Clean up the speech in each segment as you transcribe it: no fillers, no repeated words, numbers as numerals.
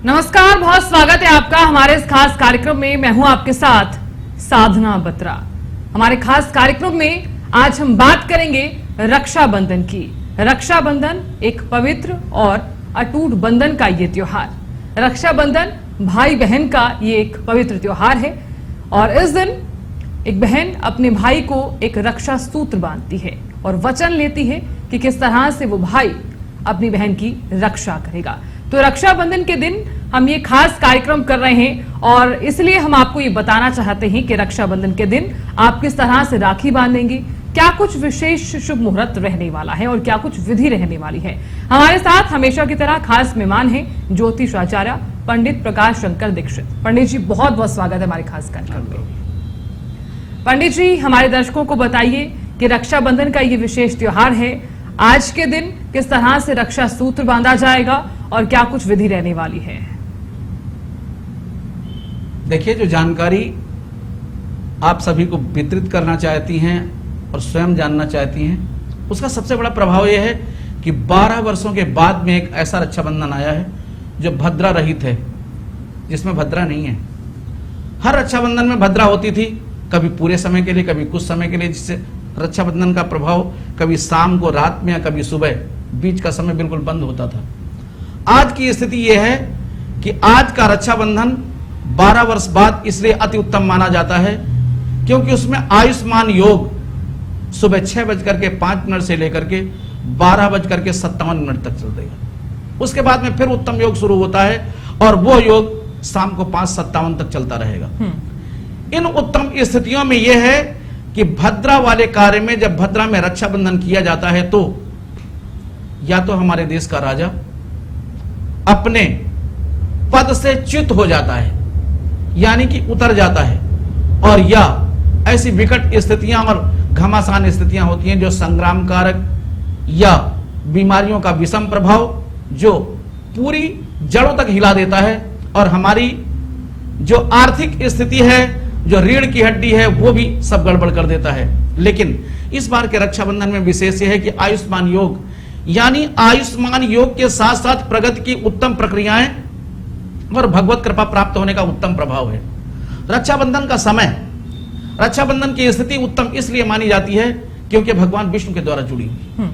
नमस्कार, बहुत स्वागत है आपका हमारे इस खास कार्यक्रम में। मैं हूं आपके साथ साधना बत्रा। हमारे खास कार्यक्रम में आज हम बात करेंगे रक्षाबंधन की। रक्षाबंधन एक पवित्र और अटूट बंधन का ये त्योहार। रक्षाबंधन भाई बहन का ये एक पवित्र त्योहार है और इस दिन एक बहन अपने भाई को एक रक्षा सूत्र बांधती है और वचन लेती है कि किस तरह से वो भाई अपनी बहन की रक्षा करेगा। तो रक्षाबंधन के दिन हम ये खास कार्यक्रम कर रहे हैं और इसलिए हम आपको ये बताना चाहते हैं कि रक्षाबंधन के दिन आप किस तरह से राखी बांधेंगे, क्या कुछ विशेष शुभ मुहूर्त रहने वाला है और क्या कुछ विधि रहने वाली है। हमारे साथ हमेशा की तरह खास मेहमान हैं ज्योतिष आचार्य पंडित प्रकाश शंकर दीक्षित। पंडित जी, बहुत बहुत स्वागत है हमारे खास कार्यक्रम में। पंडित जी, हमारे दर्शकों को बताइए कि रक्षाबंधन का ये विशेष त्योहार है, आज के दिन किस तरह से रक्षा सूत्र बांधा जाएगा और क्या कुछ विधि रहने वाली है। देखिए, जो जानकारी आप सभी को वितरित करना चाहती हैं और स्वयं जानना चाहती हैं, उसका सबसे बड़ा प्रभाव यह है कि 12 वर्षों के बाद में एक ऐसा रक्षाबंधन आया है जो भद्रा रहित है, जिसमें भद्रा नहीं है। हर रक्षाबंधन में भद्रा होती थी, कभी पूरे समय के लिए, कभी कुछ समय के लिए, जिससे रक्षाबंधन का प्रभाव कभी शाम को, रात में या कभी सुबह, बीच का समय बिल्कुल बंद होता था। आज की स्थिति यह है कि आज का रक्षाबंधन 12 वर्ष बाद इसलिए अति उत्तम माना जाता है क्योंकि उसमें आयुष्मान योग सुबह 6:05 से लेकर के 12:57 तक चलतेगा। उसके बाद में फिर उत्तम योग शुरू होता है और वो योग शाम को 5:57 तक चलता रहेगा। इन उत्तम स्थितियों में यह है कि भद्रा वाले कार्य में, जब भद्रा में रक्षाबंधन किया जाता है तो या तो हमारे देश का राजा अपने पद से च्युत हो जाता है, यानी कि उतर जाता है, और या ऐसी विकट स्थितियां और घमासान स्थितियां होती हैं जो संग्राम कारक या बीमारियों का विषम प्रभाव जो पूरी जड़ों तक हिला देता है और हमारी जो आर्थिक स्थिति है, जो रीढ़ की हड्डी है, वो भी सब गड़बड़ कर देता है। लेकिन इस बार के रक्षाबंधन में विशेष यह है कि आयुष्मान योग, यानी आयुष्मान योग के साथ साथ प्रगति की उत्तम प्रक्रियाएं और भगवत कृपा प्राप्त होने का उत्तम प्रभाव है। रक्षाबंधन का समय, रक्षाबंधन की स्थिति उत्तम इसलिए मानी जाती है क्योंकि भगवान विष्णु के द्वारा जुड़ी हुई।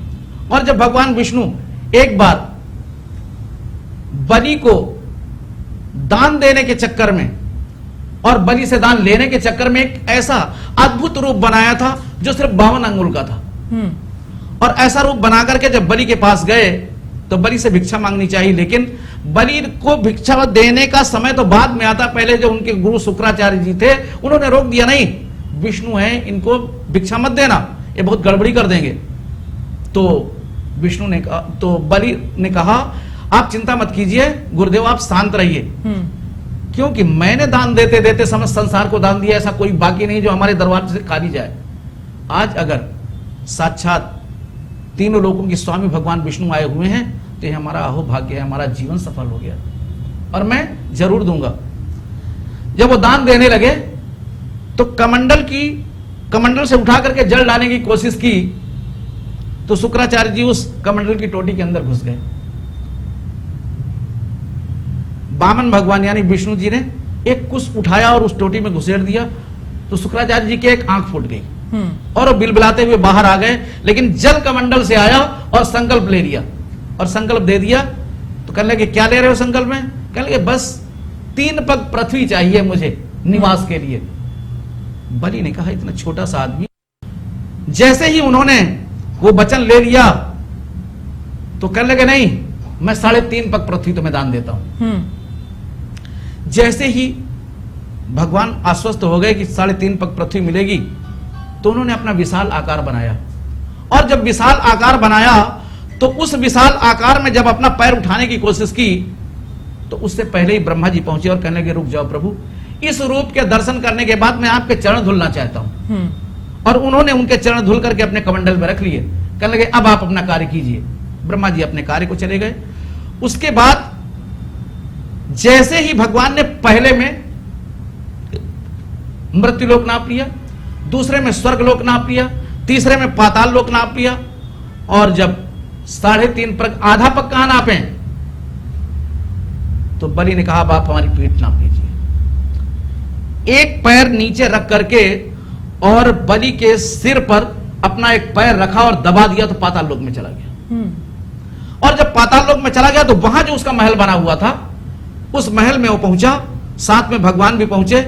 और जब भगवान विष्णु एक बार बलि को दान देने के चक्कर में और बलि से दान लेने के चक्कर में एक ऐसा अद्भुत रूप बनाया था जो सिर्फ 52 अंगुल का था। और ऐसा रूप बना करके जब बलि के पास गए तो बलि से भिक्षा मांगनी चाहिए, लेकिन बलि को भिक्षा देने का समय तो बाद में आता। पहले जो उनके गुरु शुक्राचार्य जी थे उन्होंने रोक दिया, नहीं विष्णु है, इनको भिक्षा मत देना, ये बहुत गड़बड़ी कर देंगे। तो विष्णु ने कहा, तो बलि ने कहा आप चिंता मत कीजिए गुरुदेव, आप शांत रहिए, क्योंकि मैंने दान देते देते समस्त संसार को दान दिया, ऐसा कोई बाकी नहीं जो हमारे दरबार से खाली जाए। आज अगर साक्षात तीनों लोगों के स्वामी भगवान विष्णु आए हुए हैं तो ये हमारा अहोभाग्य है, हमारा जीवन सफल हो गया और मैं जरूर दूंगा। जब वो दान देने लगे तो कमंडल से उठा करके जल लाने की कोशिश की तो शुक्राचार्य जी उस कमंडल की टोटी के अंदर घुस गए। वामन भगवान यानी विष्णु जी ने एक कुश उठाया और उस टोटी में घुसेड़ दिया तो शुक्राचार्य जी की एक आंख फूट गई और वो बिलबिलाते हुए बाहर आ गए। लेकिन जल कमंडल से आया और संकल्प ले लिया और संकल्प दे दिया। तो कहने लगे क्या ले रहे हो संकल्प में? कहने लगे बस 3 पग पृथ्वी चाहिए मुझे निवास के लिए। बलि ने कहा इतना छोटा सा आदमी, जैसे ही उन्होंने वो वचन ले लिया तो कहने लगे नहीं, मैं 3.5 पग पृथ्वी तुम्हें दान देता हूं। जैसे ही भगवान आश्वस्त हो गए कि 3.5 पग पृथ्वी मिलेगी तो उन्होंने अपना विशाल आकार बनाया और जब विशाल आकार बनाया तो उस विशाल आकार में जब अपना पैर उठाने की कोशिश की तो उससे पहले ही ब्रह्मा जी पहुंचे और कहने लगे रुक जाओ प्रभु, इस रूप के दर्शन करने के बाद मैं आपके चरण धुलना चाहता हूं। और उन्होंने उनके चरण धुल करके अपने कमंडल में रख लिए। कहने लगे अब आप अपना कार्य कीजिए। ब्रह्मा जी अपने कार्य को चले गए। उसके बाद जैसे ही भगवान ने पहले में मृत्युलोक नाप लिया, दूसरे में स्वर्गलोक नाप लिया, तीसरे में पाताल लोक नाप लिया और जब 3.5 पग, आधा पग कहां नापे, तो बलि ने कहा, आप हमारी पीठ नाप लीजिए। एक पैर नीचे रख करके और बलि के सिर पर अपना एक पैर रखा और दबा दिया तो पाताल लोक में चला गया। और जब पाताल लोक में चला गया तो वहां जो उसका महल बना हुआ था, उस महल में वो पहुंचा, साथ में भगवान भी पहुंचे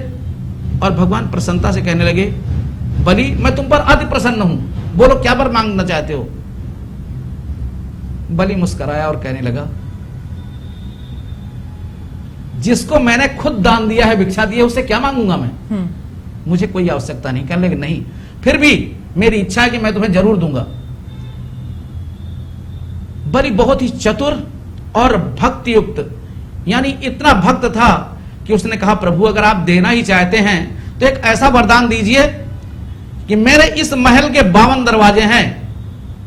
और भगवान प्रसन्नता से कहने लगे, बलि मैं तुम पर अति प्रसन्न हूं, बोलो क्या वर मांगना चाहते हो। बलि मुस्कुराया और कहने लगा, जिसको मैंने खुद दान दिया है, भिक्षा दी है, उससे क्या मांगूंगा मैं, मुझे कोई आवश्यकता नहीं। कहने लगे नहीं, फिर भी मेरी इच्छा है कि मैं तुम्हें जरूर दूंगा। बलि बहुत ही चतुर और भक्ति युक्त, यानी इतना भक्त था कि उसने कहा, प्रभु अगर आप देना ही चाहते हैं तो एक ऐसा वरदान दीजिए कि मेरे इस महल के 52 दरवाजे हैं,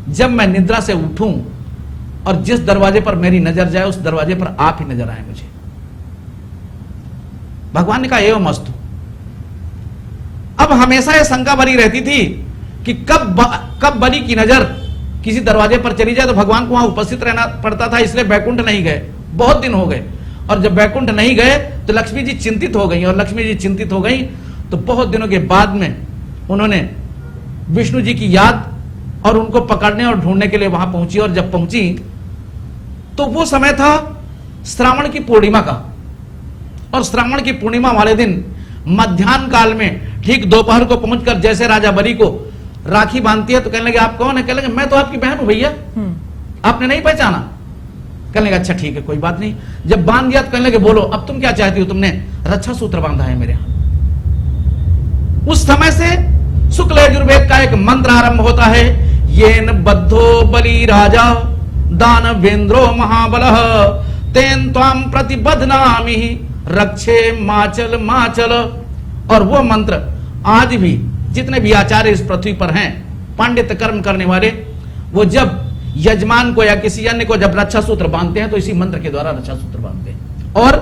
जब मैं निद्रा से उठूं और जिस दरवाजे पर मेरी नजर जाए उस दरवाजे पर आप ही नजर आए मुझे। भगवान ने कहा, एवं अस्तु। अब हमेशा यह शंका बनी रहती थी कि कब बलि की नजर किसी दरवाजे पर चली जाए तो भगवान को वहां उपस्थित रहना पड़ता था, इसलिए बैकुंठ नहीं गए, बहुत दिन हो गए। और जब बैकुंठ नहीं गए तो लक्ष्मी जी चिंतित हो गई, और लक्ष्मी जी चिंतित हो गई तो बहुत दिनों के बाद में उन्होंने विष्णु जी की याद और उनको पकड़ने और ढूंढने के लिए वहां पहुंची। और जब पहुंची तो वो समय था श्रावण की पूर्णिमा का, और श्रावण की पूर्णिमा वाले दिन मध्याह्न काल में ठीक दोपहर को पहुंचकर जैसे राजा बलि को राखी बांधती है तो कहने लगे, आप कौन है। कहने लगे, मैं तो आपकी बहन हूं भैया, आपने नहीं पहचाना। कहने लगे, अच्छा ठीक है कोई बात नहीं। जब बांध दिया तो कहने लगे, बोलो अब तुम क्या चाहती हो, तुमने रक्षा सूत्र बांधा है मेरे यहां। उस समय से शुक्ल यजुर्वेद का एक मंत्र आरंभ होता है, येन बद्धो बलि राजा दानवेंद्रो महाबलः तेन त्वाम प्रतिबध्नामि रक्षे माचल माचल। और वो मंत्र आज भी जितने भी आचार्य इस पृथ्वी पर हैं, पांडित्य कर्म करने वाले, वो जब यजमान को या किसी अन्य को जब रक्षा सूत्र बांधते हैं तो इसी मंत्र के द्वारा रक्षा सूत्र बांधते हैं। और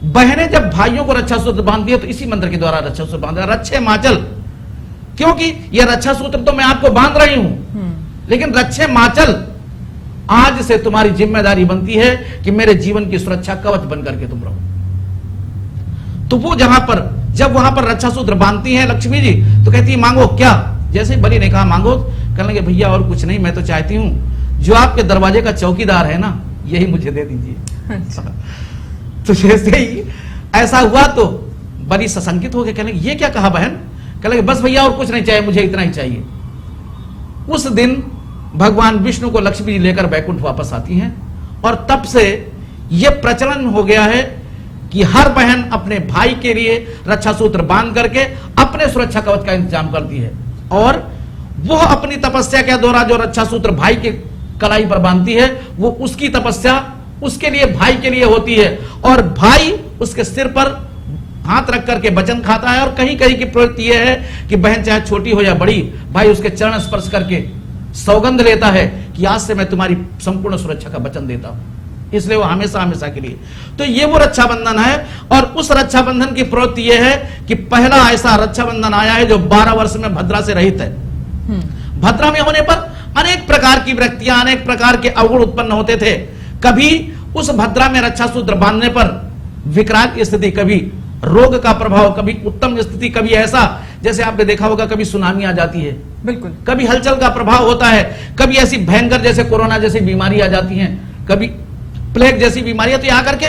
बहनें जब भाइयों को रक्षा सूत्र बांधती है तो इसी मंत्र के द्वारा रक्षा सूत्र बांधते हैं, रक्षे माचल। क्योंकि यह रक्षा सूत्र तो मैं आपको बांध रही हूं, लेकिन रक्षे माचल आज से तुम्हारी जिम्मेदारी बनती है कि मेरे जीवन की सुरक्षा कवच बनकर के तुम रहो। तो वो जब वहां पर रक्षा सूत्र बांधती हैं लक्ष्मी जी तो कहती है, मांगो क्या। जैसे बलि ने कहा मांगो, कहने लगे, भैया और कुछ नहीं, मैं तो चाहती हूं जो आपके दरवाजे का चौकीदार है ना, यही मुझे दे दीजिए। अच्छा। तो जैसे ही ऐसा हुआ तो बलि सशंकित हो गए, कहने लगे, ये क्या कहा बहन। कहने लगे, बस भैया और कुछ नहीं चाहिए, मुझे इतना ही चाहिए। उस दिन भगवान विष्णु को लक्ष्मी जी लेकर बैकुंठ वापस आती हैं, और तब से यह प्रचलन हो गया है कि हर बहन अपने भाई के लिए रक्षा सूत्र बांध करके अपने सुरक्षा कवच का इंतजाम करती है, और वो अपनी तपस्या के द्वारा जो रक्षा सूत्र भाई के कलाई पर बांधती है, वो उसकी तपस्या उसके लिए, भाई के लिए होती है, और भाई उसके सिर पर हाथ रख करके वचन खाता है। और कहीं कहीं की प्रवृत्ति यह है कि बहन चाहे छोटी हो या बड़ी, भाई उसके चरण स्पर्श करके सौगंध लेता है कि आज से मैं तुम्हारी संपूर्ण सुरक्षा का वचन देता हूं, इसलिए वो हमेशा हमेशा के लिए। तो ये वो रक्षाबंधन है, और उस रक्षाबंधन की प्रवृत्ति यह है कि पहला ऐसा रक्षाबंधन आया है जो 12 वर्ष में भद्रा से रहित है। भद्रा में होने पर अनेक प्रकार की व्यक्तियां, अनेक प्रकार के अवगुण उत्पन्न होते थे। कभी उस भद्रा में रक्षा सूत्र बांधने पर विकराल स्थिति, कभी रोग का प्रभाव, कभी उत्तम स्थिति, कभी ऐसा जैसे आपने देखा होगा कभी सुनामी आ जाती है, बिल्कुल, कभी हलचल का प्रभाव होता है, कभी ऐसी भयंकर जैसे कोरोना जैसी बीमारी आ जाती है, कभी प्लेग जैसी बीमारियां, तो आकर के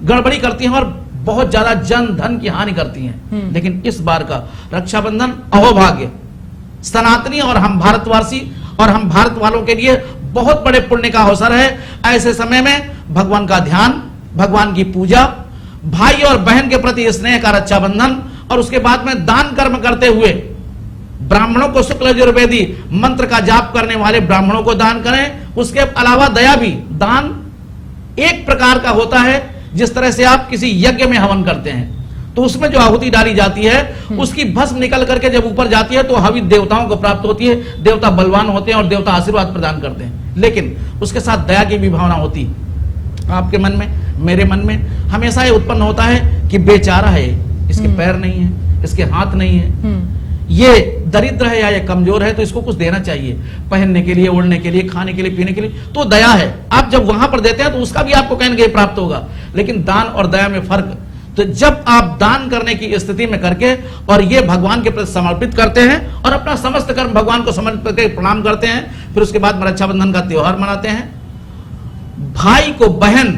गड़बड़ी करती हैं और बहुत ज्यादा जन धन की हानि करती हैं। लेकिन इस बार का रक्षाबंधन अहोभाग्य, सनातनी और हम भारतवासी और हम भारत वालों के लिए बहुत बड़े पुण्य का अवसर है। ऐसे समय में भगवान का ध्यान, भगवान की पूजा, भाई और बहन के प्रति स्नेह का रक्षाबंधन, और उसके बाद में दान कर्म करते हुए ब्राह्मणों को, शुक्ल यजुर्वेदी मंत्र का जाप करने वाले ब्राह्मणों को दान करें। उसके अलावा दया भी, दान एक प्रकार का होता है, जिस तरह से आप किसी यज्ञ में हवन करते हैं तो उसमें जो आहुति डाली जाती है उसकी भस्म निकल करके जब ऊपर जाती है तो हवि देवताओं को प्राप्त होती है, देवता बलवान होते हैं और देवता आशीर्वाद प्रदान करते हैं। लेकिन उसके साथ दया की भी भावना होती है। आपके मन में, मेरे मन में हमेशा ये उत्पन्न होता है कि बेचारा है, इसके पैर नहीं है, इसके हाथ नहीं है, ये दरिद्र है या ये कमजोर है तो इसको कुछ देना चाहिए, पहनने के लिए, ओढ़ने के लिए, खाने के लिए, पीने के लिए, तो दया है। आप जब वहां पर देते हैं तो उसका भी आपको कहेंगे प्राप्त होगा, लेकिन दान और दया में फर्क। तो जब आप दान करने की स्थिति में करके और ये भगवान के प्रति समर्पित करते हैं और अपना समस्त कर्म भगवान को समर्पित करके प्रणाम करते हैं, फिर उसके बाद रक्षाबंधन का त्योहार मनाते हैं। भाई को बहन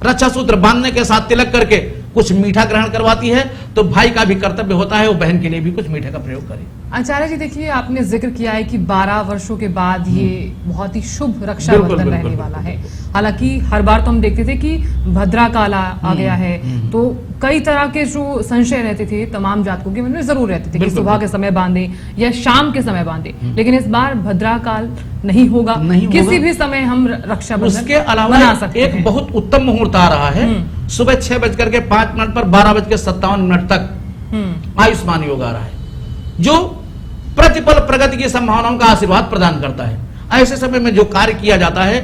रक्षा सूत्र बांधने के साथ तिलक करके कुछ मीठा ग्रहण करवाती है, तो भाई का भी कर्तव्य होता है वो बहन के लिए भी कुछ मीठे का प्रयोग करे। आचार्य जी देखिए, आपने जिक्र किया है कि 12 वर्षों के बाद ये बहुत ही शुभ रक्षाबंधन रहने वाला है। हालांकि हर बार तो हम देखते थे कि भद्रा काल आ गया है, तो कई तरह के जो संशय रहते थे तमाम जातकों के मन में जरूर रहते थे कि सुबह के समय बांधे या शाम के समय बांधे, लेकिन इस बार भद्रा काल नहीं होगा, किसी भी समय हम रक्षाबंधन उसके अलावा मना सकते हैं। एक बहुत उत्तम मुहूर्त आ रहा है, सुबह 6:05 पर 12:57 तक आयुष्मान योग आ रहा है, जो प्रतिपल प्रगति की संभावनाओं का आशीर्वाद प्रदान करता है। ऐसे समय में जो कार्य किया जाता है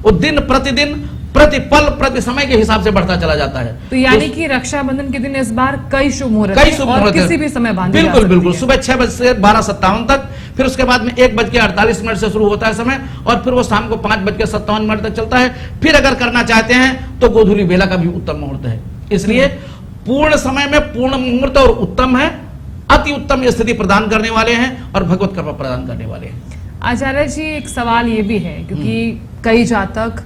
वो दिन प्रतिदिन, प्रतिपल, प्रति समय के हिसाब से बढ़ता चला जाता है। तो यानी कि रक्षाबंधन के दिन इस बार कई शुभ मुहूर्त कई शुभ मुहूर्त किसी भी समय बांधे जा बिल्कुल सकती बिल्कुल है। सुबह 6 बजे से 12:57 तक, फिर उसके बाद में 1:48 से शुरू होता है समय, और फिर वो शाम को 5:57 तक चलता है। फिर अगर करना चाहते हैं तो गोधूली बेला का भी उत्तम मुहूर्त है। इसलिए पूर्ण समय में पूर्ण मुहूर्त और उत्तम है, अति उत्तम स्थिति प्रदान करने वाले हैं और भगवत कृपा प्रदान करने वाले हैं। आचार्य जी एक सवाल ये भी है, क्योंकि कई जातक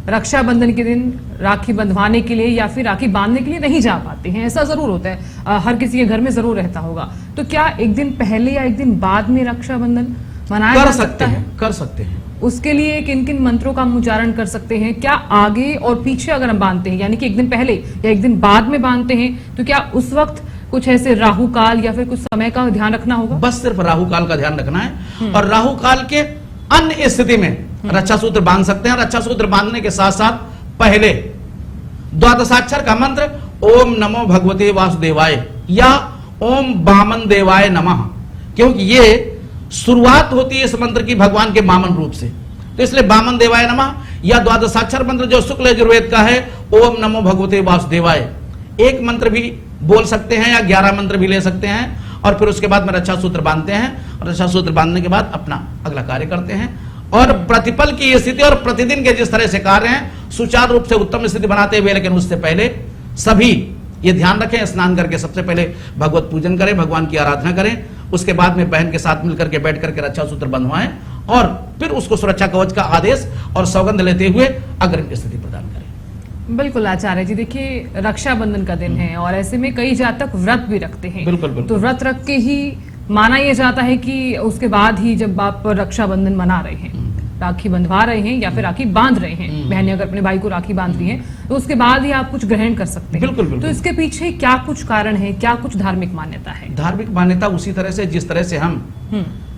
रक्षाबंधन के दिन राखी बंधवाने के लिए या फिर राखी बांधने के लिए नहीं जा पाते हैं, ऐसा जरूर होता है, हर किसी के घर में जरूर रहता होगा। तो क्या एक दिन पहले या एक दिन बाद में रक्षाबंधन मनाया जा सकता है? कर सकते हैं। उसके लिए किन किन मंत्रों का हम उच्चारण कर सकते हैं? क्या आगे और पीछे अगर हम बांधते हैं, यानी कि एक दिन पहले या एक दिन बाद में बांधते हैं, तो क्या उस वक्त कुछ ऐसे राहु काल या फिर कुछ समय का ध्यान रखना होगा? बस सिर्फ राहु काल का ध्यान रखना है, और राहु काल के अन्य स्थिति में रक्षा सूत्र बांध सकते हैं। रक्षा सूत्र बांधने के साथ साथ पहले द्वादशाक्षर का मंत्र ओम नमो भगवते वासुदेवाय या ओम वामन देवाय नमः, क्योंकि ये शुरुआत होती है इस मंत्र की भगवान के वामन रूप से, तो इसलिए वामन देवाय नमः या द्वादशाक्षर मंत्र जो शुक्ल यजुर्वेद का है ओम नमो भगवते वासुदेवाय, एक मंत्र भी बोल सकते हैं या 11 मंत्र भी ले सकते हैं, और फिर उसके बाद में रक्षा सूत्र बांधते हैं, और रक्षा सूत्र बांधने के बाद अपना अगला कार्य करते हैं। और प्रतिपल की स्थिति और प्रतिदिन के जिस तरह से कार्य हैं सुचारू रूप से उत्तम स्थिति बनाते हुए, लेकिन उससे पहले सभी ये ध्यान रखें, स्नान करके सबसे पहले भगवत पूजन करें, भगवान की आराधना करें, उसके बाद में बहन के साथ मिलकर के बैठ करके रक्षा सूत्र बंधवाएं, और फिर उसको सुरक्षा कवच का आदेश और सौगंध लेते हुए अग्रिम स्थिति प्रदान करें। बिल्कुल आचार्य जी, देखिए रक्षाबंधन का दिन है और ऐसे में कई जातक व्रत भी रखते हैं। बिल्कुल बिल्कुल। तो व्रत रख के ही माना यह जाता है कि उसके बाद ही जब आप रक्षाबंधन मना रहे हैं, राखी बंधवा रहे हैं या फिर राखी बांध रहे हैं, बहनें अगर अपने भाई को राखी बांध रही हैं, तो उसके बाद ही आप कुछ ग्रहण कर सकते हैं। बिल्कुल बिल्कुल। तो इसके पीछे क्या कुछ कारण है, क्या कुछ धार्मिक मान्यता है? धार्मिक मान्यता उसी तरह से जिस तरह से हम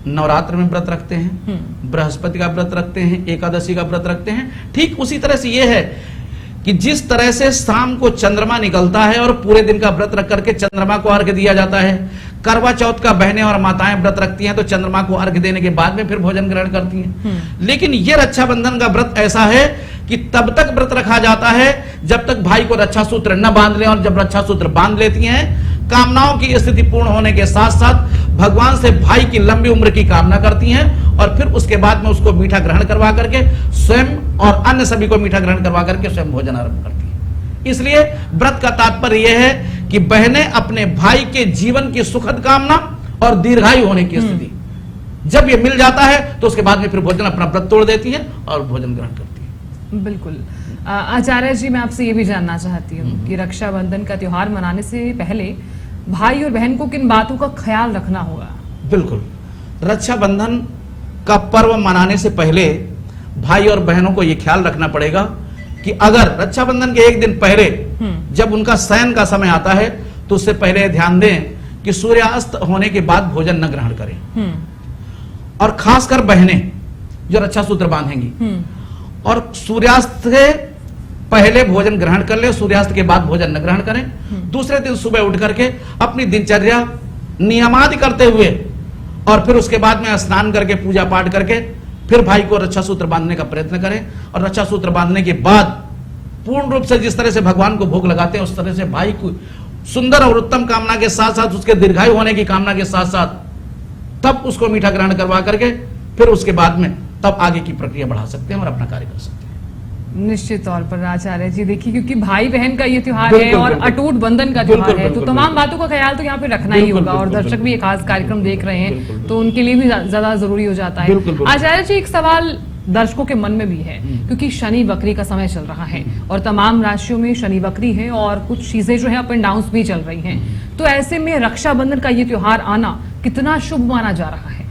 नवरात्र में व्रत रखते हैं, बृहस्पति का व्रत रखते हैं, एकादशी का व्रत रखते हैं, ठीक उसी तरह से ये है कि जिस तरह से शाम को चंद्रमा निकलता है और पूरे दिन का व्रत रख करके चंद्रमा को अर्घ्य दिया जाता है, करवा चौथ का बहनें और माताएं व्रत रखती हैं तो चंद्रमा को अर्घ्य देने के बाद में फिर भोजन ग्रहण करती हैं। लेकिन ये रक्षाबंधन का व्रत ऐसा है कि तब तक व्रत रखा जाता है जब तक भाई को रक्षा सूत्र न बांध ले, और जब रक्षा सूत्र बांध लेती हैं कामनाओं की स्थिति पूर्ण होने के साथ साथ भगवान से भाई की लंबी उम्र की कामना करती हैं, और फिर उसके बाद में उसको मीठा ग्रहण करवा करके स्वयं और अन्य सभी को मीठा ग्रहण करवा करके स्वयं भोजन आरंभ करती हैं। इसलिए व्रत का तात्पर्य यह है कि बहनें अपने भाई के जीवन की सुखद कामना और दीर्घायु होने की स्थिति जब ये मिल जाता है तो उसके बाद में फिर भोजन अपना व्रत तोड़ देती है और भोजन ग्रहण करती है। बिल्कुल। आचार्य जी, मैं आपसे ये भी जानना चाहती हूँ कि रक्षाबंधन का त्योहार मनाने से पहले भाई और बहन को किन बातों का ख्याल रखना होगा? बिल्कुल, रक्षाबंधन का पर्व मनाने से पहले भाई और बहनों को यह ख्याल रखना पड़ेगा कि अगर रक्षाबंधन के एक दिन पहले जब उनका शयन का समय आता है तो उससे पहले ध्यान दें कि सूर्यास्त होने के बाद भोजन न ग्रहण करें, और खासकर बहनें जो रक्षा सूत्र बांधेंगी और सूर्यास्त से पहले भोजन ग्रहण कर ले, सूर्यास्त के बाद भोजन न ग्रहण करें। दूसरे दिन सुबह उठ करके अपनी दिनचर्या नियमादि करते हुए और फिर उसके बाद में स्नान करके पूजा पाठ करके फिर भाई को रक्षा सूत्र बांधने का प्रयत्न करें, और रक्षा सूत्र बांधने के बाद पूर्ण रूप से जिस तरह से भगवान को भोग लगाते हैं उस तरह से भाई को सुंदर और उत्तम कामना के साथ साथ उसके दीर्घायु होने की कामना के साथ साथ तब उसको मीठा ग्रहण करवा करके फिर उसके बाद में तब आगे की प्रक्रिया बढ़ा सकते हैं और अपना कार्य कर सकते हैं। निश्चित तौर पर आचार्य जी देखिए, क्योंकि भाई बहन का ये त्योहार है बिल्कुल, और बिल्कुल। अटूट बंधन का बिल्कुल, त्योहार है, तो बिल्कुल, तमाम बिल्कुल। बातों का ख्याल तो यहाँ पे रखना ही बिल्कुल, होगा और बिल्कुल, दर्शक भी ये खास कार्यक्रम देख रहे बिल्कुल, हैं बिल्कुल। तो उनके लिए भी ज्यादा जरूरी हो जाता है। बिल्कुल, बिल्कुल। आचार्य जी, एक सवाल दर्शकों के मन में भी है, क्योंकि शनि वक्री का समय चल रहा है और तमाम राशियों में शनि वक्री है और कुछ चीजें जो है अप एंड डाउन भी चल रही हैं, तो ऐसे में रक्षाबंधन का ये त्योहार आना कितना शुभ माना जा रहा है?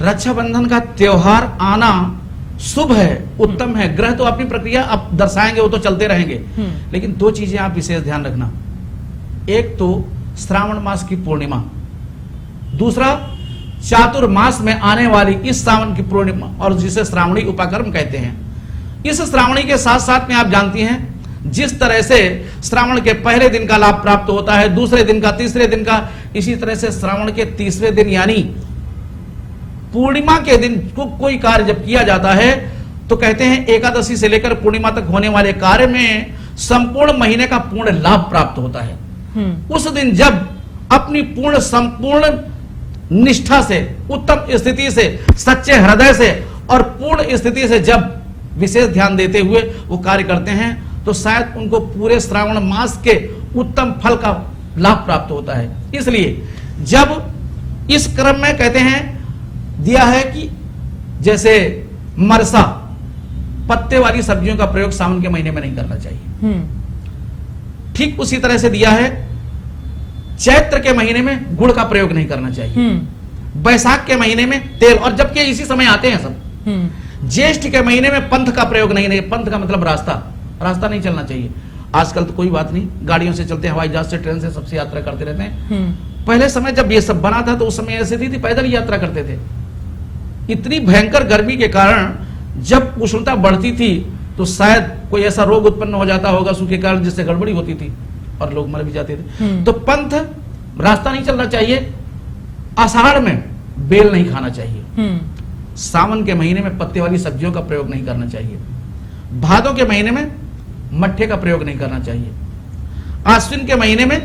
रक्षाबंधन का त्योहार आना शुभ है, उत्तम है। ग्रह तो अपनी प्रक्रिया अब दर्शाएंगे, वो तो चलते रहेंगे, लेकिन दो चीजें आप विशेष ध्यान रखना। एक तो श्रावण मास की पूर्णिमा, दूसरा चातुर्मास में आने वाली इस सावन की पूर्णिमा और जिसे श्रावणी उपाकर्म कहते हैं। इस श्रावणी के साथ साथ में आप जानती हैं, जिस तरह से श्रावण के पहले दिन का लाभ प्राप्त होता है, दूसरे दिन का, तीसरे दिन का, इसी तरह से श्रावण के तीसरे दिन यानी पूर्णिमा के दिन को कोई कार्य जब किया जाता है तो कहते हैं एकादशी से लेकर पूर्णिमा तक होने वाले कार्य में संपूर्ण महीने का पूर्ण लाभ प्राप्त होता है। उस दिन जब अपनी संपूर्ण निष्ठा से, उत्तम स्थिति से, सच्चे हृदय से और पूर्ण स्थिति से जब विशेष ध्यान देते हुए वो कार्य करते हैं तो शायद उनको पूरे श्रावण मास के उत्तम फल का लाभ प्राप्त होता है। इसलिए जब इस क्रम में कहते हैं दिया है कि जैसे मरसा, पत्ते वाली सब्जियों का प्रयोग सावन के महीने में नहीं करना चाहिए, ठीक उसी तरह से दिया है चैत्र के महीने में गुड़ का प्रयोग नहीं करना चाहिए, बैसाख के महीने में तेल, और जबकि इसी समय आते हैं सब। ज्येष्ठ के महीने में पंथ का प्रयोग नहीं, पंथ का मतलब रास्ता नहीं चलना चाहिए। आजकल तो कोई बात नहीं, गाड़ियों से चलते हैं, हवाई जहाज से, ट्रेन से, सबसे यात्रा करते रहते हैं। पहले समय जब ये सब बना था तो उस समय ऐसे थी पैदल यात्रा करते थे। इतनी भयंकर गर्मी के कारण जब उष्णता बढ़ती थी तो शायद कोई ऐसा रोग उत्पन्न हो जाता होगा सूखे कारण, जिससे गड़बड़ी होती थी और लोग मर भी जाते थे। तो पंथ रास्ता नहीं चलना चाहिए। आषाढ़ में बेल नहीं खाना चाहिए। सावन के महीने में पत्ते वाली सब्जियों का प्रयोग नहीं करना चाहिए। भादों के महीने में मट्ठे का प्रयोग नहीं करना चाहिए। आश्विन के महीने में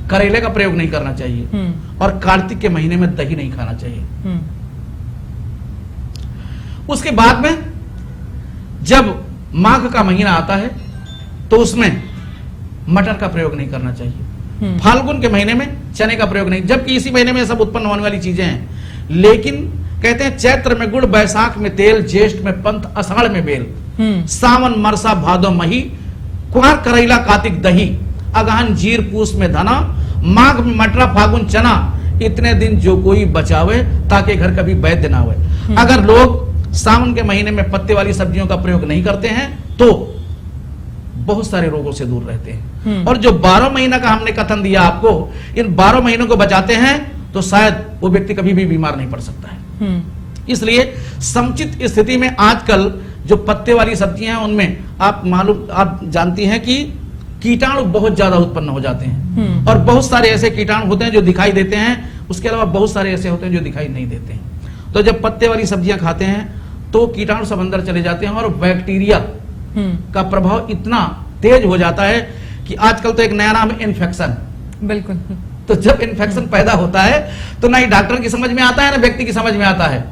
करेले का प्रयोग नहीं करना चाहिए और कार्तिक के महीने में दही नहीं खाना चाहिए। उसके बाद में जब माघ का महीना आता है तो उसमें मटर का प्रयोग नहीं करना चाहिए। फाल्गुन के महीने में चने का प्रयोग नहीं, जबकि इसी महीने में सब उत्पन्न होने वाली चीजें हैं। लेकिन कहते हैं चैत्र में गुड़, बैसाख में तेल, ज्येष्ठ में पंथ, आषाढ़ में बेल, सावन मरसा भादो मही, कुआर करेला कार्तिक दही, अगहन जीर पूस में धना, माघ में मटरा फागुन चना, इतने दिन जो कोई बचावे ताकि घर कभी वैद्य ना आवे। अगर लोग सावन के महीने में पत्ते वाली सब्जियों का प्रयोग नहीं करते हैं तो बहुत सारे रोगों से दूर रहते हैं। और जो 12 महीना का हमने कथन दिया आपको, इन 12 महीनों को बचाते हैं तो शायद वो व्यक्ति कभी भी बीमार नहीं पड़ सकता है। इसलिए समुचित स्थिति में आजकल जो पत्ते वाली सब्जियां हैं उनमें आप जानती हैं कि कीटाणु बहुत ज्यादा उत्पन्न हो जाते हैं और बहुत सारे ऐसे कीटाणु होते हैं जो दिखाई देते हैं, उसके अलावा बहुत सारे ऐसे होते हैं जो दिखाई नहीं देते हैं। तो जब पत्ते वाली सब्जियां खाते हैं तो कीटाणु सब अंदर चले जाते हैं और बैक्टीरिया का प्रभाव इतना तेज हो जाता है कि आजकल तो एक नया नाम है इन्फेक्शन। बिल्कुल। तो जब इन्फेक्शन पैदा होता है तो ना ही डॉक्टर की समझ में आता है ना व्यक्ति की समझ में आता है,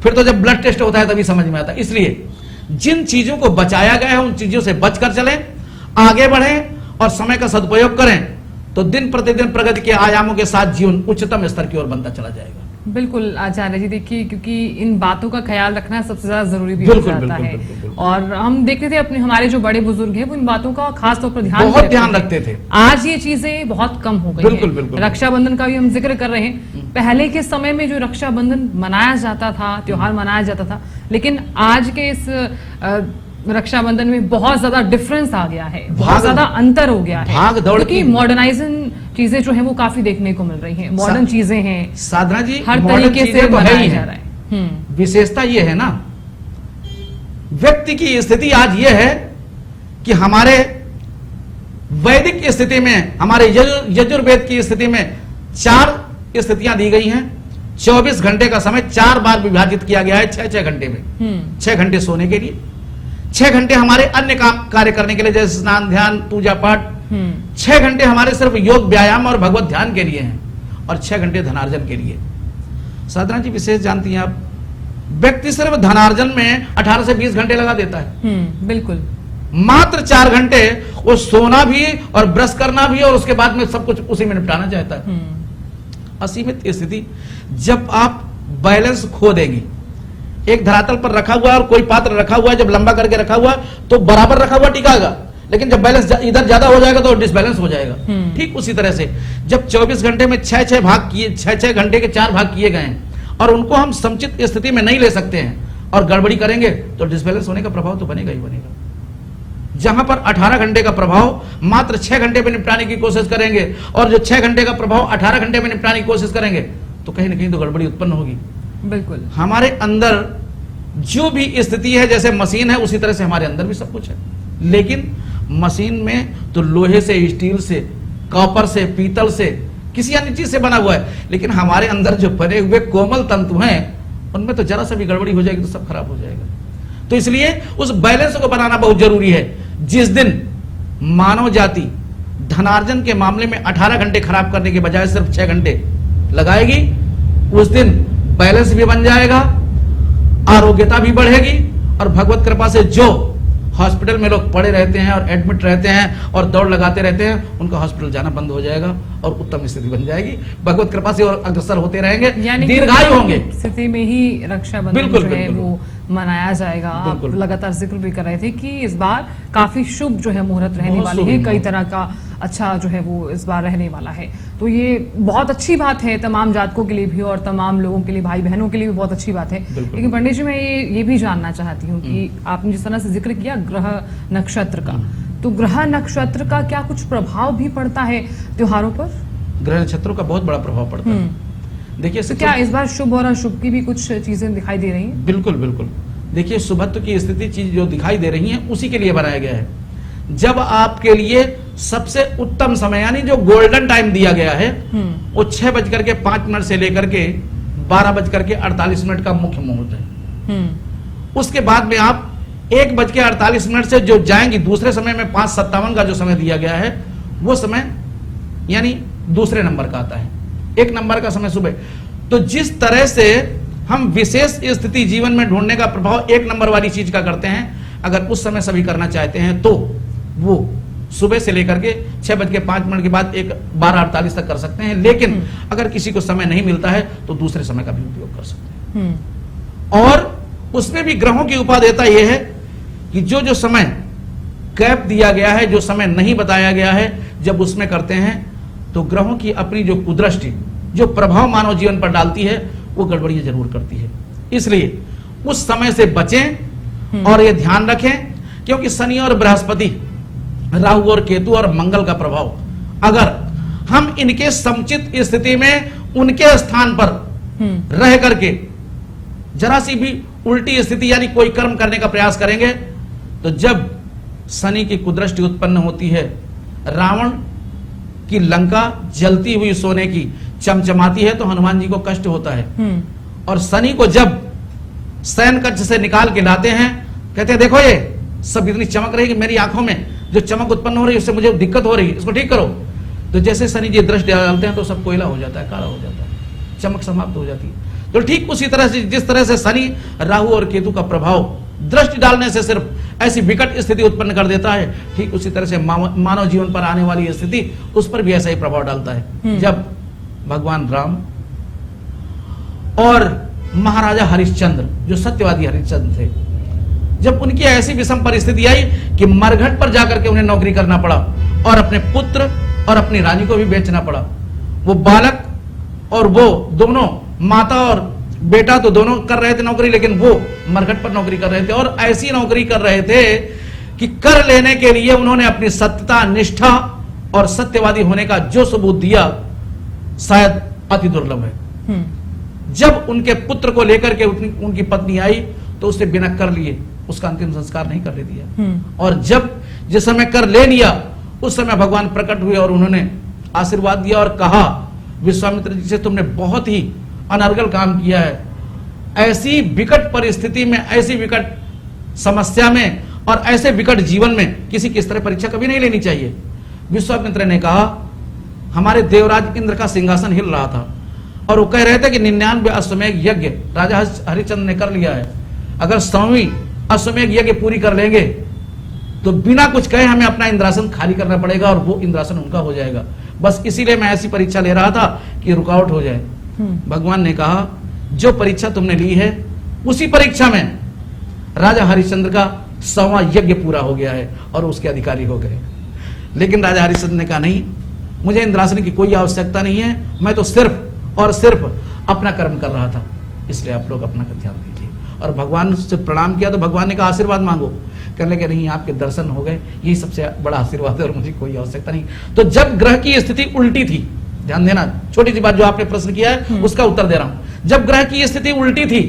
फिर तो जब ब्लड टेस्ट होता है तभी समझ में आता है। इसलिए जिन चीजों को बचाया गया है उन चीजों से बचकर चलें, आगे बढ़ें और समय का सदुपयोग करें तो दिन प्रतिदिन प्रगति के आयामों के साथ जीवन उच्चतम स्तर की ओर बनता चला जाएगा। बिल्कुल आचार्य जी, देखिए क्योंकि इन बातों का ख्याल रखना सबसे ज्यादा जरूरी भी हो जाता है और हम देखते थे अपने हमारे जो बड़े बुजुर्ग हैं वो इन बातों का खास तौर पर बहुत ध्यान रखते थे। आज ये चीजें बहुत कम हो गई हैं। रक्षाबंधन का भी हम जिक्र कर रहे हैं। पहले के समय में जो रक्षाबंधन मनाया जाता था, त्योहार मनाया जाता था, लेकिन आज के इस रक्षाबंधन में बहुत ज्यादा डिफरेंस आ गया है, बहुत ज्यादा अंतर हो गया है क्योंकि मॉडर्नाइजेशन चीजें जो है वो काफी देखने को मिल रही हैं। मॉडर्न चीजें हैं साधना जी, हर तरीके से बनाया जा रहा है। विशेषता ये है ना, व्यक्ति की स्थिति आज ये है कि हमारे वैदिक स्थिति में, हमारे यजुर्वेद की स्थिति में 4 स्थितियां दी गई हैं। 24 घंटे का समय 4 बार विभाजित किया गया है 6-6 घंटे में। 6 घंटे सोने के लिए, 6 घंटे हमारे अन्य काम कार्य करने के लिए जैसे स्नान, ध्यान, पूजा पाठ, 6 घंटे हमारे सिर्फ योग व्यायाम और भगवत ध्यान के लिए हैं और 6 घंटे धनार्जन के लिए। साधना जी विशेष जानती हैं आप, व्यक्ति सिर्फ धनार्जन में 18 से 20 घंटे लगा देता है। बिल्कुल। मात्र 4 घंटे वो सोना भी और ब्रश करना भी और उसके बाद में सब कुछ उसी में निपटाना चाहता है। असीमित स्थिति, जब आप बैलेंस खो देगी, एक धरातल पर रखा हुआ है और कोई पात्र रखा हुआ है, जब लंबा करके रखा हुआ तो बराबर रखा हुआ टिकाएगा, लेकिन जब बैलेंस इधर ज्यादा हो जाएगा तो डिसबैलेंस हो जाएगा। ठीक उसी तरह से जब 24 घंटे में 6-6 भाग किए, 6-6 घंटे के 4 भाग किए गए हैं और उनको हम समुचित स्थिति में नहीं ले सकते हैं और गड़बड़ी करेंगे तो डिसबैलेंस होने का प्रभाव तो बनेगा ही बनेगा। जहां पर 18 घंटे का प्रभाव मात्र 6 घंटे में निपटाने की कोशिश करेंगे और जो 6 घंटे का प्रभाव 18 घंटे में निपटाने की कोशिश करेंगे तो कहीं ना कहीं तो गड़बड़ी उत्पन्न होगी। बिल्कुल। हमारे अंदर जो भी स्थिति है, जैसे मशीन है उसी तरह से हमारे अंदर भी सब कुछ है, लेकिन मशीन में तो लोहे से, स्टील से, कॉपर से, पीतल से, किसी अन्य चीज से बना हुआ है, लेकिन हमारे अंदर जो बने हुए कोमल तंतु हैं उनमें तो जरा सा भी गड़बड़ी हो जाएगी तो सब खराब हो जाएगा। तो इसलिए उस बैलेंस को बनाना बहुत जरूरी है। जिस दिन मानव जाति धनार्जन के मामले में 18 घंटे खराब करने के बजाय सिर्फ 6 घंटे लगाएगी, उस दिन बैलेंस भी बन जाएगा, आरोग्यता भी बढ़ेगी और भगवत कृपा से जो हॉस्पिटल में लोग पड़े रहते हैं और एडमिट रहते हैं और दौड़ लगाते रहते हैं, उनका हॉस्पिटल जाना बंद हो जाएगा और उत्तम स्थिति बन जाएगी। भगवत कृपा से और अग्रसर होते रहेंगे, दीर्घायु होंगे। स्थिति में ही रक्षाबंधन जो है वो मनाया जाएगा। आप लगातार जिक्र भी कर रहे थे कि इस बार काफी शुभ जो है मुहूर्त रहने वाले हैं, कई तरह का अच्छा जो है वो इस बार रहने वाला है। तो ये बहुत अच्छी बात है तमाम जातकों के लिए भी और तमाम लोगों के लिए, भाई बहनों के लिए भी बहुत अच्छी बात है। लेकिन पंडित जी मैं ये भी जानना चाहती हूँ कि आपने जिस तरह से जिक्र किया ग्रह नक्षत्र का, तो ग्रह नक्षत्र का क्या कुछ प्रभाव भी पड़ता है त्योहारों पर? ग्रह नक्षत्रों का बहुत बड़ा प्रभाव पड़ता है। देखिए तो क्या इस बार शुभ और अशुभ की भी कुछ चीजें दिखाई दे रही हैं? बिल्कुल बिल्कुल। देखिए शुभत्व की स्थिति चीज जो दिखाई दे रही है उसी के लिए बनाया गया है। जब आपके लिए सबसे उत्तम समय यानी जो गोल्डन टाइम दिया गया है वो 6:05 से लेकर के 12:48 का मुख्य मुहूर्त है। उसके बाद में आप 1:48 से जो जाएंगी दूसरे समय में 5:57 का जो समय दिया गया है वो समय यानी दूसरे नंबर का आता है। 1 नंबर का समय सुबह। तो जिस तरह से हम विशेष स्थिति जीवन में ढूंढने का प्रभाव 1 नंबर वाली चीज का करते हैं, अगर उस समय सभी करना चाहते हैं तो वो सुबह से लेकर के 6:05 के बाद 12:48 तक कर सकते हैं। लेकिन अगर किसी को समय नहीं मिलता है तो दूसरे समय का भी उपयोग कर सकते हैं। और उसमें भी ग्रहों की उपादेयता यह है कि जो जो समय गैप दिया गया है, जो समय नहीं बताया गया है, जब उसमें करते हैं तो ग्रहों की अपनी जो कुदृष्टि, जो प्रभाव मानव जीवन पर डालती है वो गड़बड़ियां जरूर करती है। इसलिए उस समय से बचें और ये ध्यान रखें, क्योंकि शनि और बृहस्पति, राहु और केतु और मंगल का प्रभाव, अगर हम इनके समुचित स्थिति में उनके स्थान पर रह करके जरा सी भी उल्टी स्थिति यानी कोई कर्म करने का प्रयास करेंगे तो जब शनि की कुदृष्टि उत्पन्न होती है, रावण की लंका जलती हुई सोने की चमचमाती है तो हनुमान जी को कष्ट होता है। और शनि को जब शयन कक्ष से निकाल के लाते हैं, कहते हैं देखो ये सब इतनी चमक रही कि मेरी आंखों में जो चमक उत्पन्न हो रही है उससे मुझे दिक्कत हो रही है, इसको ठीक करो। तो जैसे शनि जी दृष्टि डालते हैं तो सब कोयला हो जाता है, काला हो जाता है, चमक समाप्त हो जाती है। तो ठीक उसी तरह से जिस तरह से शनि, राहु और केतु का प्रभाव दृष्टि डालने से सिर्फ ऐसी विकट स्थिति उत्पन्न कर देता है, ठीक उसी तरह से मानव जीवन पर आने वाली स्थिति उस पर भी ऐसा ही प्रभाव डालता है। जब भगवान राम और महाराजा हरिश्चंद्र, जो सत्यवादी हरिश्चंद्र थे, जब उनकी ऐसी विषम परिस्थिति आई कि मरघट पर जाकर के उन्हें नौकरी करना पड़ा और अपने पुत्र और अपनी रानी को भी बेचना पड़ा। वो बालक और वो दोनों, माता और बेटा तो दोनों कर रहे थे नौकरी, लेकिन वो मरघट पर नौकरी कर रहे थे और ऐसी नौकरी कर रहे थे कि कर लेने के लिए उन्होंने अपनी सत्यता, निष्ठा और सत्यवादी होने का जो सबूत दिया शायद अति दुर्लभ है। जब उनके पुत्र को लेकर के उनकी पत्नी आई तो उसे बिना कर लिए उसका अंतिम संस्कार नहीं करने दिया। और जब जिस समय कर ले लिया उस समय भगवान प्रकट हुए और उन्होंने आशीर्वाद दिया और कहा, विश्वामित्र जी से तुमने बहुत ही अनर्गल काम किया है, ऐसी विकट परिस्थिति में, ऐसी विकट समस्या में और ऐसे विकट जीवन में किसी की इस तरह परीक्षा कभी नहीं लेनी चाहिए। विश्वामित्र ने कहा, हमारे देवराज इंद्र का सिंहासन हिल रहा था, और वो कह रहे थे कि 99 अश्वमेध यज्ञ राजा हरिश्चंद्र ने कर लिया है, अगर 100वीं अश्वमेध यज्ञ पूरी कर लेंगे तो बिना कुछ कहे हमें अपना इंद्रासन खाली करना पड़ेगा और वो इंद्रासन उनका हो जाएगा। बस इसीलिए मैं ऐसी परीक्षा ले रहा था कि रुकावट हो जाए। भगवान ने कहा जो परीक्षा तुमने ली है उसी परीक्षा में राजा हरिश्चंद्र का 100वां यज्ञ पूरा हो गया है और उसके अधिकारी हो गए। लेकिन राजा हरिश्चंद्र ने कहा नहीं, मुझे इंद्रासन की कोई आवश्यकता नहीं है, मैं तो सिर्फ और सिर्फ अपना कर्म कर रहा था, इसलिए आप लोग अपना ध्यान दीजिए। और भगवान से प्रणाम किया तो भगवान ने कहा आशीर्वाद मांगो। कहने लगे नहीं, आपके दर्शन हो गए, यही सबसे बड़ा आशीर्वाद है और मुझे कोई आवश्यकता नहीं। तो जब ग्रह की स्थिति उल्टी थी, ध्यान देना, छोटी सी बात जो आपने प्रश्न किया है उसका उत्तर दे रहा हूं। जब ग्रह की स्थिति उल्टी थी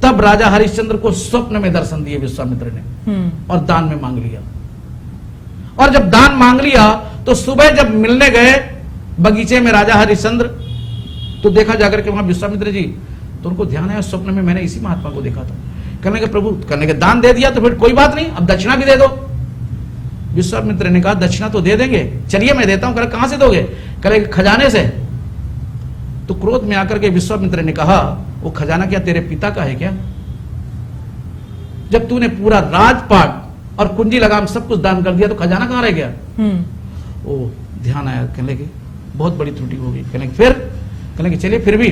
तब राजा हरिश्चंद्र को स्वप्न में दर्शन दिए विश्वामित्र ने और दान में मांग लिया। और जब दान मांग लिया तो सुबह जब मिलने गए बगीचे में राजा हरिश्चंद्र, तो देखा जाकर के वहां विश्वामित्र जी, तो उनको ध्यान है स्वप्न में मैंने इसी महात्मा को देखा था। कहने के प्रभु, कहने के दान दे दिया तो फिर कोई बात नहीं, अब दक्षिणा भी दे दो। विश्वामित्र ने कहा दक्षिणा तो दे देंगे, चलिए मैं देता हूं। कहा कहां से दोगे? कहे खजाने से। तो क्रोध में आकर के विश्वामित्र ने कहा वो खजाना क्या तेरे पिता का है क्या? जब तूने पूरा राजपाट और कुंजी लगाम सब कुछ दान कर दिया तो खजाना कहां रह गया? ओ ध्यान आया, कहने लगे बहुत बड़ी त्रुटि हो गई। कहने फिर? कहने लगे चलिए फिर भी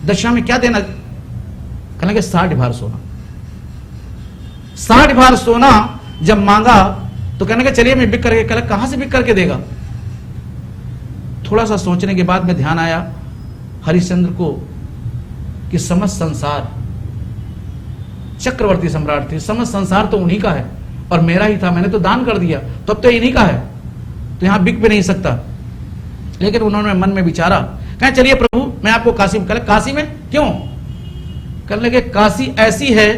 दक्षिणा में क्या देना? कहने लगे 60 भार सोना। 60 भार सोना जब मांगा तो कहने लगे चलिए मैं बिक करके। कहला कहां से बिक करके देगा? थोड़ा सा सोचने के बाद में ध्यान आया हरिश्चंद्र को कि समस्त संसार चक्रवर्ती सम्राट थे, समस्त संसार तो उन्हीं का है और मेरा ही था, मैंने तो दान कर दिया, तो अब तो इन्हीं का है, तो यहां बिक भी नहीं सकता। लेकिन उन्होंने मन में विचारा, कहा चलिए प्रभु मैं आपको काशी में। काशी में क्यों? कहने लगे काशी ऐसी है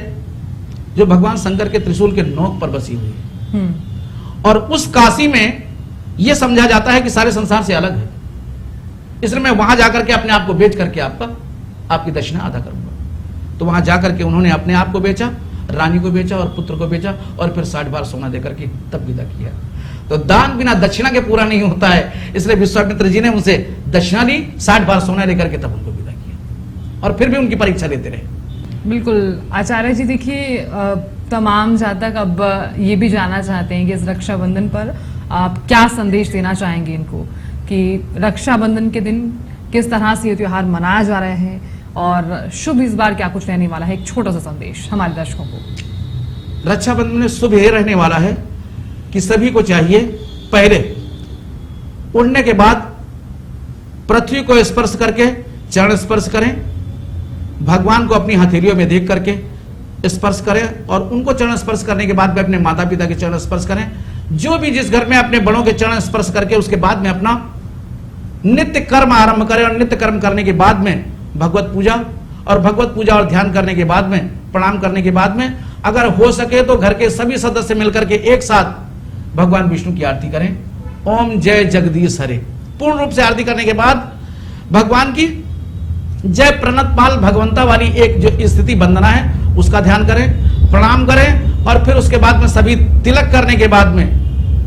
जो भगवान शंकर के त्रिशूल के नोक पर बसी हुई है और उस काशी में यह समझा जाता है कि सारे संसार से अलग है, इसलिए मैं वहां जाकर के अपने आप को बेच करके आपकी दक्षिणा अदा करूंगा। तो वहां जाकर के उन्होंने अपने आप को बेचा, रानी को बेचा और पुत्र को बेचा और फिर 60 बार सोना देकर के तब विदा किया। तो दान बिना दक्षिणा के पूरा नहीं होता है, इसलिए विश्वामित्र जी ने उनसे दक्षिणा ली, 60 बार सोना लेकर के तब उनको विदा किया और फिर भी उनकी परीक्षा लेते रहे। बिल्कुल आचार्य जी, देखिए तमाम जातक अब ये भी जानना चाहते हैं कि इस रक्षाबंधन पर आप क्या संदेश देना चाहेंगे इनको कि रक्षाबंधन के दिन किस तरह से ये त्योहार मनाया जा रहा है और शुभ इस बार क्या कुछ रहने वाला है, एक छोटा सा संदेश हमारे दर्शकों को। रक्षाबंधन में शुभ ये रहने वाला है कि सभी को चाहिए पहले उड़ने के बाद पृथ्वी को स्पर्श करके चरण स्पर्श करें, भगवान को अपनी हथेलियों में देख करके स्पर्श करें और उनको चरण स्पर्श करने के बाद में अपने माता पिता के चरण स्पर्श करें। जो भी जिस घर में अपने बड़ों के चरण स्पर्श करके उसके बाद में अपना नित्य कर्म आरंभ करें और नित्य कर्म करने के बाद में भगवत पूजा और ध्यान करने के बाद में प्रणाम करने के बाद में अगर हो सके तो घर के सभी सदस्य मिलकर के एक साथ भगवान विष्णु की आरती करें। ओम जय जगदीश हरे पूर्ण रूप से आरती करने के बाद भगवान की जय प्रणतपाल भगवंता वाली एक जो स्थिति वंदना है उसका ध्यान करें, प्रणाम करें और फिर उसके बाद में सभी तिलक करने के बाद में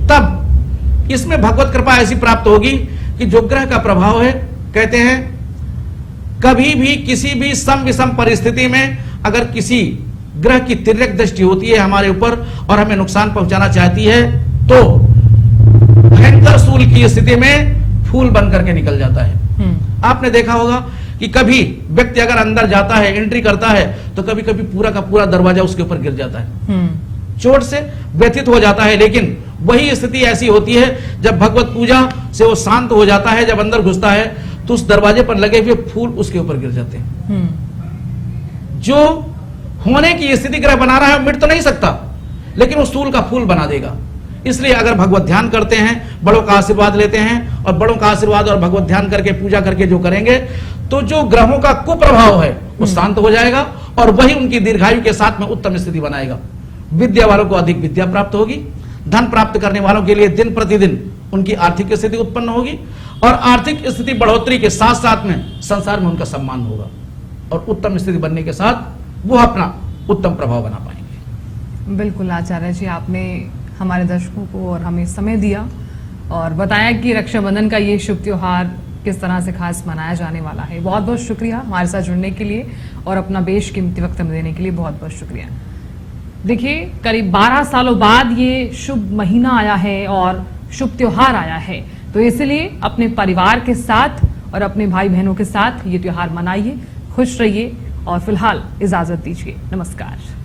तब इसमें भगवत कृपा ऐसी प्राप्त होगी कि जो ग्रह का प्रभाव है, कहते हैं कभी भी किसी भी सम विषम परिस्थिति में अगर किसी ग्रह की तिर्यक दृष्टि होती है हमारे ऊपर और हमें नुकसान पहुंचाना चाहती है तो भयंकर सूल की स्थिति में फूल बन करके निकल जाता है। आपने देखा होगा कि कभी व्यक्ति अगर अंदर जाता है, एंट्री करता है तो कभी कभी पूरा का पूरा दरवाजा उसके ऊपर गिर जाता है, चोट से व्यथित हो जाता है। लेकिन वही स्थिति ऐसी होती है जब भगवत पूजा से वो शांत हो जाता है, जब अंदर घुसता है तो उस दरवाजे पर लगे हुए फूल उसके ऊपर गिर जाते हैं। जो होने की स्थिति ग्रह बना रहा है मिट तो नहीं सकता लेकिन उस फूल का फूल बना देगा। इसलिए अगर भगवत ध्यान करते हैं, बड़ों का आशीर्वाद लेते हैं और बड़ों का आशीर्वाद और भगवत ध्यान करके पूजा करके जो करेंगे तो जो ग्रहों का कुप्रभाव है वो शांत हो जाएगा और वही उनकी दीर्घायु के साथ में उत्तम स्थिति बनाएगा। विद्या वालों को अधिक विद्या प्राप्त होगी, धन प्राप्त करने वालों के लिए दिन प्रतिदिन उनकी आर्थिक स्थिति उत्पन्न होगी और आर्थिक स्थिति बढ़ोतरी के साथ साथ में संसार में उनका सम्मान होगा और उत्तम स्थिति बनने के साथ वो अपना उत्तम प्रभाव बना पाएंगे। बिल्कुल आचार्य जी, आपने हमारे दर्शकों को और हमें समय दिया और बताया कि रक्षाबंधन का ये शुभ त्योहार किस तरह से खास मनाया जाने वाला है। बहुत बहुत शुक्रिया हमारे साथ जुड़ने के लिए और अपना बेशकीमती वक्त हमें देने के लिए बहुत बहुत शुक्रिया। देखिए, करीब 12 सालों बाद ये शुभ महीना आया है और शुभ त्योहार आया है, तो इसलिए अपने परिवार के साथ और अपने भाई बहनों के साथ ये त्योहार मनाइए, खुश रहिए और फिलहाल इजाजत दीजिए। नमस्कार।